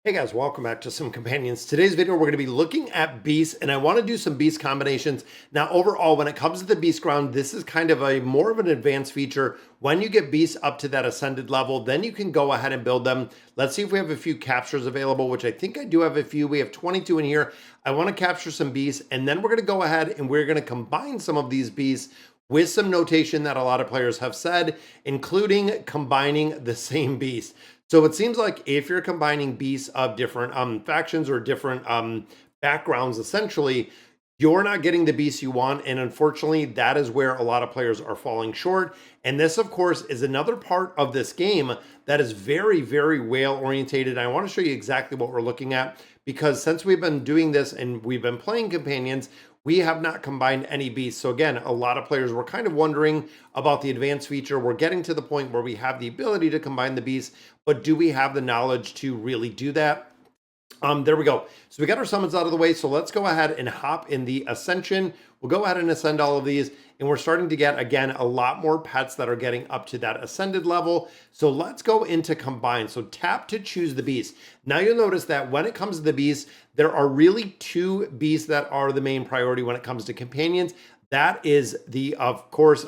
Hey guys, welcome back to Some Companions. Today's video, we're going to be looking at beasts, and I want to do some beast combinations. Now, overall, when it comes to the beast ground, this is kind of a more of an advanced feature. When you get beasts up to that ascended level, then you can go ahead and build them. Let's see if we have a few captures available, which I think I do have a few. We have 22 in here. I want to capture some beasts, and then we're going to go ahead and we're going to combine some of these beasts with some notation that a lot of players have said, including combining the same beast. So it seems like if you're combining beasts of different factions or different backgrounds, essentially, you're not getting the beasts you want. And unfortunately, that is where a lot of players are falling short. And this, of course, is another part of this game that is very, very whale orientated. I want to show you exactly what we're looking at, because since we've been doing this and we've been playing companions, we have not combined any beasts. So again, a lot of players were kind of wondering about the advanced feature. We're getting to the point where we have the ability to combine the beasts, but do we have the knowledge to really do that? There we go. So we got our summons out of the way. So let's go ahead and hop in the Ascension. We'll go ahead and ascend all of these. And we're starting to get, again, a lot more pets that are getting up to that ascended level. So let's go into combine. So tap to choose the beast. Now you'll notice that when it comes to the beasts, there are really two beasts that are the main priority when it comes to companions. That is the, of course,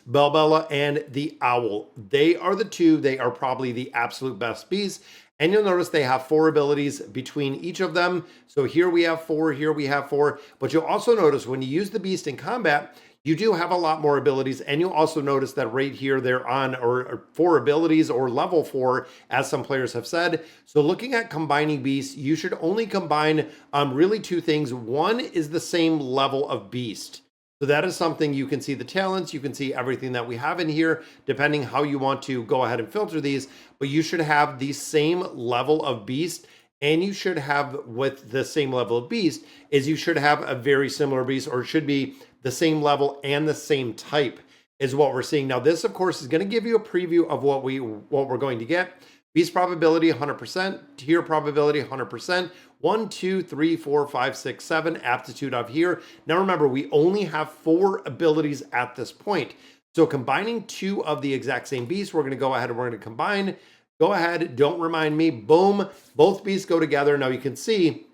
Bella and the Owl. They are the two. They are probably the absolute best beasts. And you'll notice they have 4 abilities between each of them. So here we have 4, here we have 4. But you'll also notice when you use the beast in combat, you do have a lot more abilities. And you'll also notice that right here they're on or 4 abilities or level 4, as some players have said. So looking at combining beasts, you should only combine really 2 things. One is the same level of beast. So that is something you can see the talents, you can see everything that we have in here, depending how you want to go ahead and filter these, but you should have the same level of beast, and you should have, with the same level of beast, is you should have a very similar beast, or it should be the same level and the same type is what we're seeing. Now this, of course, is going to give you a preview of what we're going to get. Beast probability 100%, tier probability 100%, 1, 2, 3, 4, 5, 6, 7, aptitude of here. Now remember, we only have 4 abilities at this point. So combining 2 of the exact same beasts, we're going to go ahead and we're going to combine. Go ahead, don't remind me, boom, both beasts go together. Now you can see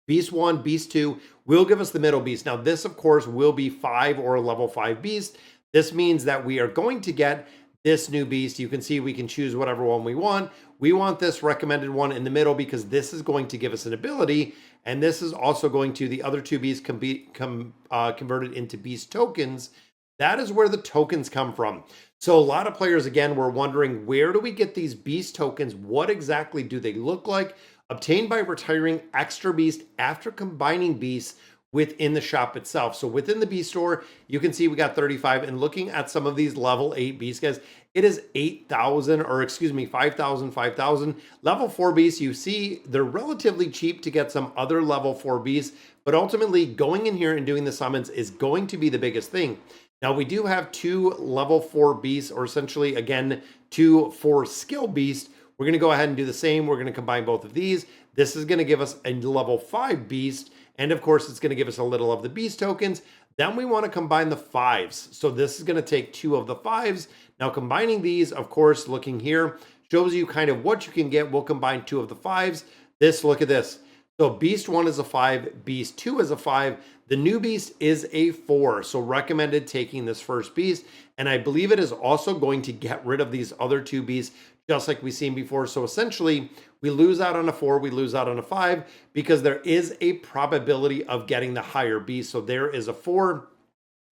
Beast 1, Beast 2 will give us the middle beast. Now this, of course, will be 5 or a level 5 beast. This means that we are going to get this new beast. You can see we can choose whatever one we want. We want this recommended one in the middle because this is going to give us an ability, and this is also going to, the other 2 beasts can be converted into beast tokens. That is where the tokens come from. So a lot of players, again, were wondering, where do we get these beast tokens? What exactly do they look like? Obtained by retiring extra beast after combining beasts within the shop itself. So within the beast store, you can see we got 35, and looking at some of these level 8 beasts, guys, it is 8,000, or excuse me, 5,000, 5,000. Level 4 beasts, you see they're relatively cheap to get some other level 4 beasts, but ultimately going in here and doing the summons is going to be the biggest thing. Now we do have 2 level 4 beasts, or essentially, again, 2 4 skill beasts. We're going to go ahead and do the same. We're going to combine both of these. This is going to give us a level 5 beast. And of course, it's going to give us a little of the beast tokens. Then we want to combine the 5s. So this is going to take 2 of the 5s. Now combining these, of course, looking here, shows you kind of what you can get. We'll combine 2 of the 5s. This, look at this. So beast 1 is a 5, beast 2 is a 5. The new beast is a 4. So recommended taking this first beast. And I believe it is also going to get rid of these other 2 beasts, just like we've seen before. So essentially, we lose out on a 4, we lose out on a 5, because there is a probability of getting the higher beast. So there is a 4.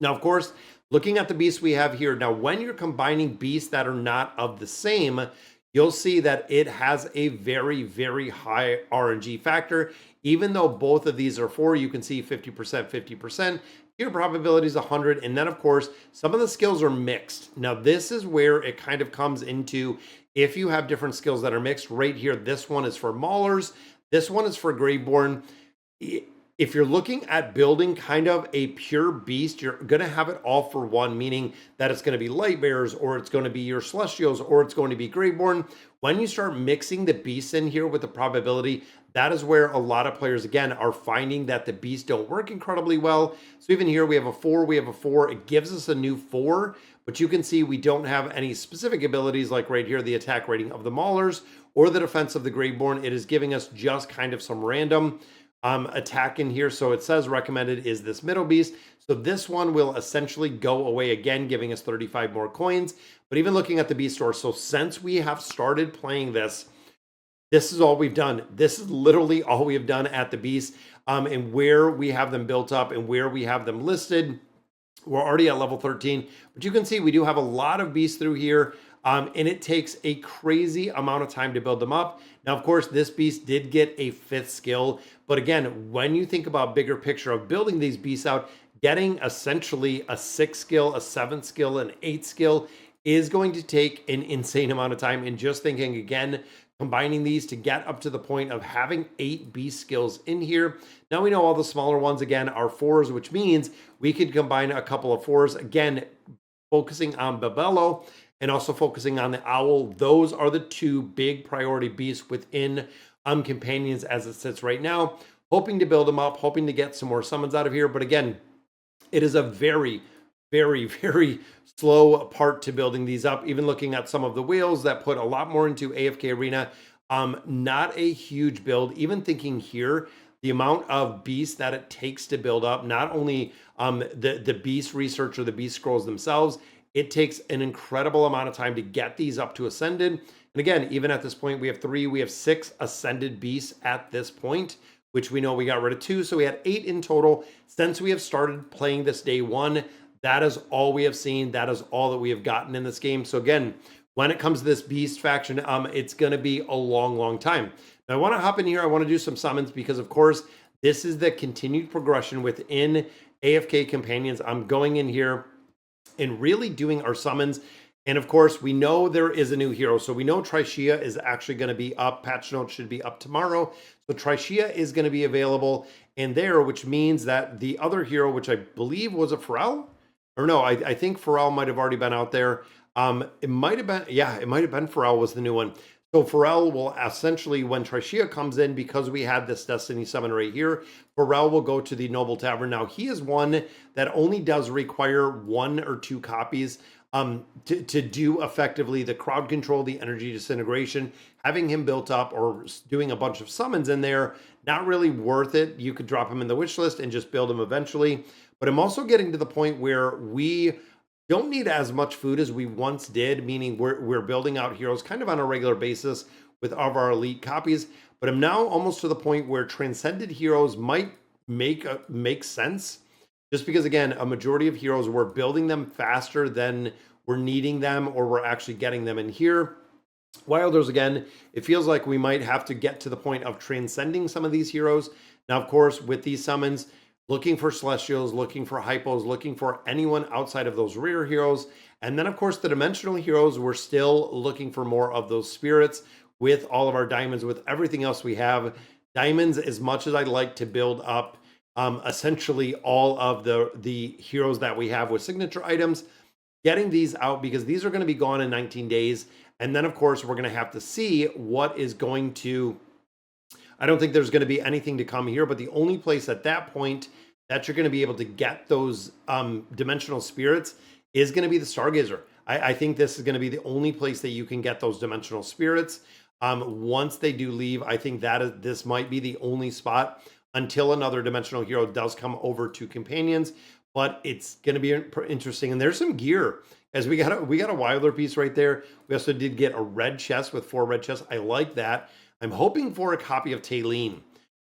Now, of course, looking at the beasts we have here, now when you're combining beasts that are not of the same, you'll see that it has a very, very high RNG factor. Even though both of these are 4, you can see 50%, 50%. Your probability is 100. And then, of course, some of the skills are mixed. Now, this is where it kind of comes into, if you have different skills that are mixed. Right here, this one is for Maulers. This one is for Graveborn. if you're looking at building kind of a pure beast, you're going to have it all for one, meaning that it's going to be light bearers, or it's going to be your celestials, or it's going to be Greyborn. When you start mixing the beasts in here with the probability, that is where a lot of players, again, are finding that the beasts don't work incredibly well. So even here, we have a 4, we have a 4. It gives us a new 4, but you can see we don't have any specific abilities like right here, the attack rating of the Maulers or the defense of the Greyborn. It is giving us just kind of some random attack in here. So it says recommended is this middle beast. So this one will essentially go away again, giving us 35 more coins. But even looking at the beast store, so since we have started playing this, this is all we've done. This is literally all we have done at the beast, and where we have them built up and where we have them listed. We're already at level 13, but you can see we do have a lot of beasts through here. And it takes a crazy amount of time to build them up. Now, of course, this beast did get a 5th skill. But again, when you think about bigger picture of building these beasts out, getting essentially a 6th skill, a 7th skill, an 8th skill is going to take an insane amount of time. And just thinking again, combining these to get up to the point of having 8 beast skills in here. Now we know all the smaller ones, again, are 4s, which means we could combine a couple of 4s. Again, focusing on Babello and also focusing on the owl. Those are the 2 big priority beasts within companions as it sits right now. Hoping to build them up, hoping to get some more summons out of here. But again, it is a very, very, very slow part to building these up. Even looking at some of the whales that put a lot more into AFK Arena, not a huge build. Even thinking here, the amount of beasts that it takes to build up, not only the beast research or the beast scrolls themselves, it takes an incredible amount of time to get these up to Ascended. And again, even at this point, we have 3, we have 6 Ascended beasts at this point, which we know we got rid of 2. So we had 8 in total since we have started playing this day 1. That is all we have seen. That is all that we have gotten in this game. So again, when it comes to this beast faction, it's going to be a long, long time. Now I want to hop in here. I want to do some summons because, of course, this is the continued progression within AFK Companions. I'm going in here and really doing our summons. And of course, we know there is a new hero. So we know Trishia is actually going to be up. Patch notes should be up tomorrow. So Trishia is going to be available in there, which means that the other hero, which I believe was a Pharrell, or no, I think Pharrell might have already been out there. It might have been, yeah, it might have been Pharrell was the new one. So Pharrell will essentially, when Trishia comes in, because we had this Destiny summon right here, Pharrell will go to the Noble Tavern. Now, he is one that only does require 1 or 2 copies to do effectively the crowd control, the energy disintegration. Having him built up or doing a bunch of summons in there, not really worth it. You could drop him in the wish list and just build him eventually. But I'm also getting to the point where we don't need as much food as we once did, meaning we're building out heroes kind of on a regular basis with all of our elite copies. But I'm now almost to the point where transcended heroes might make sense, just because, again, a majority of heroes, we're building them faster than we're needing them or we're actually getting them in here. Wilders, again, it feels like we might have to get to the point of transcending some of these heroes. Now, of course, with these summons, looking for Celestials, looking for Hypos, looking for anyone outside of those rare heroes. And then, of course, the dimensional heroes, we're still looking for more of those spirits with all of our diamonds, with everything else we have. Diamonds, as much as I like to build up essentially all of the heroes that we have with signature items, getting these out because these are going to be gone in 19 days. And then, of course, we're going to have to see what is going to... I don't think there's going to be anything to come here, but the only place at that point that you're going to be able to get those dimensional spirits is going to be the Stargazer. I think this is going to be the only place that you can get those dimensional spirits. Once they do leave, I think that this might be the only spot until another dimensional hero does come over to Companions. But it's going to be interesting. And there's some gear, as we got a Wilder piece right there. We also did get a red chest with 4 red chests. I like that. I'm hoping for a copy of Taylene.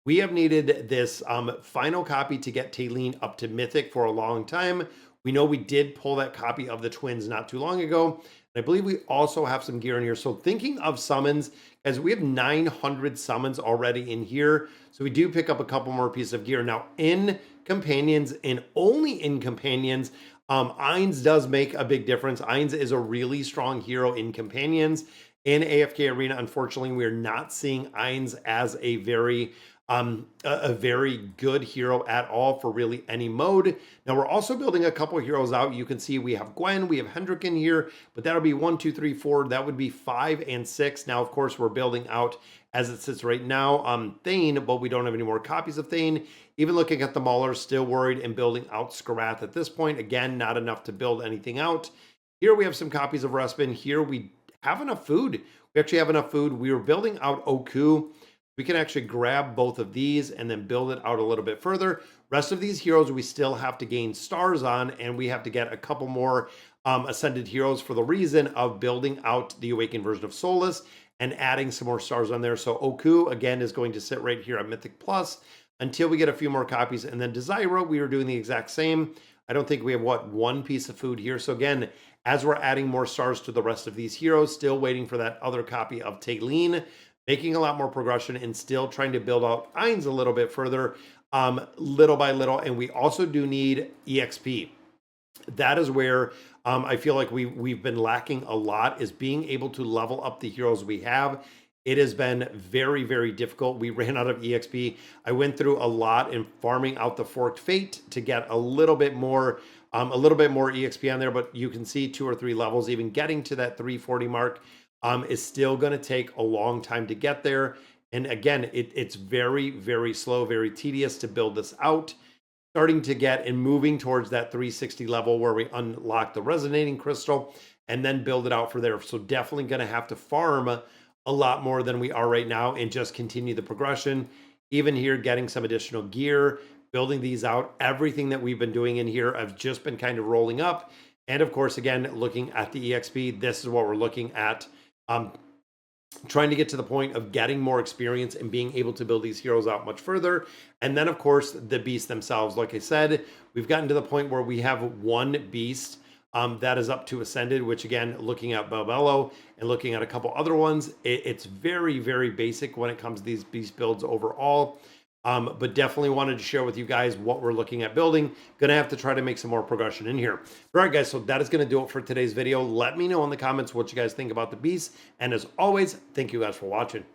We have needed this final copy to get Taylene up to Mythic for a long time. We know we did pull that copy of the twins not too long ago. And I believe we also have some gear in here. So thinking of summons, as we have 900 summons already in here. So we do pick up a couple more pieces of gear. Now in Companions, and only in Companions, Ainz does make a big difference. Ainz is a really strong hero in Companions. In AFK Arena, unfortunately, we're not seeing Ainz as a very a very good hero at all for really any mode. Now we're also building a couple heroes out. You can see we have Gwen, we have Hendrik in here, but that'll be 1, 2, 3, 4. That would be 5 and 6. Now, of course, we're building out as it sits right now Thane, but we don't have any more copies of Thane. Even looking at the Mauler, still worried and building out Skarath at this point. Again, not enough to build anything out. Here we have some copies of Respin. Here we have enough food. We actually have enough food. We were building out Oku. We can actually grab both of these and then build it out a little bit further. Rest of these heroes we still have to gain stars on, and we have to get a couple more ascended heroes for the reason of building out the awakened version of Solus and adding some more stars on there. So Oku, again, is going to sit right here at Mythic Plus until we get a few more copies. And then Desire, we were doing the exact same. I don't think we have, one piece of food here. So again, as we're adding more stars to the rest of these heroes, still waiting for that other copy of Taylene, making a lot more progression and still trying to build out Ainz a little bit further, little by little. And we also do need EXP. That is where I feel like we've been lacking a lot, is being able to level up the heroes we have. It has been very, very difficult. We ran out of EXP. I went through a lot in farming out the Forked Fate to get a little bit more EXP on there, but you can see 2 or 3 levels, even getting to that 340 mark is still going to take a long time to get there. And again, it's very, very slow, very tedious to build this out. Starting to get and moving towards that 360 level where we unlock the resonating crystal and then build it out for there. So definitely going to have to farm a lot more than we are right now and just continue the progression. Even here, getting some additional gear, building these out. Everything that we've been doing in here, I've just been kind of rolling up. And of course, again, looking at the EXP, this is what we're looking at. Trying to get to the point of getting more experience and being able to build these heroes out much further. And then, of course, the beasts themselves. Like I said, we've gotten to the point where we have 1 beast that is up to Ascended, which again, looking at Balbello and looking at a couple other ones, it's very, very basic when it comes to these beast builds overall. But definitely wanted to share with you guys what we're looking at building. Gonna have to try to make some more progression in here. All right, guys, so that is gonna do it for today's video. Let me know in the comments what you guys think about the beasts. And as always, thank you guys for watching.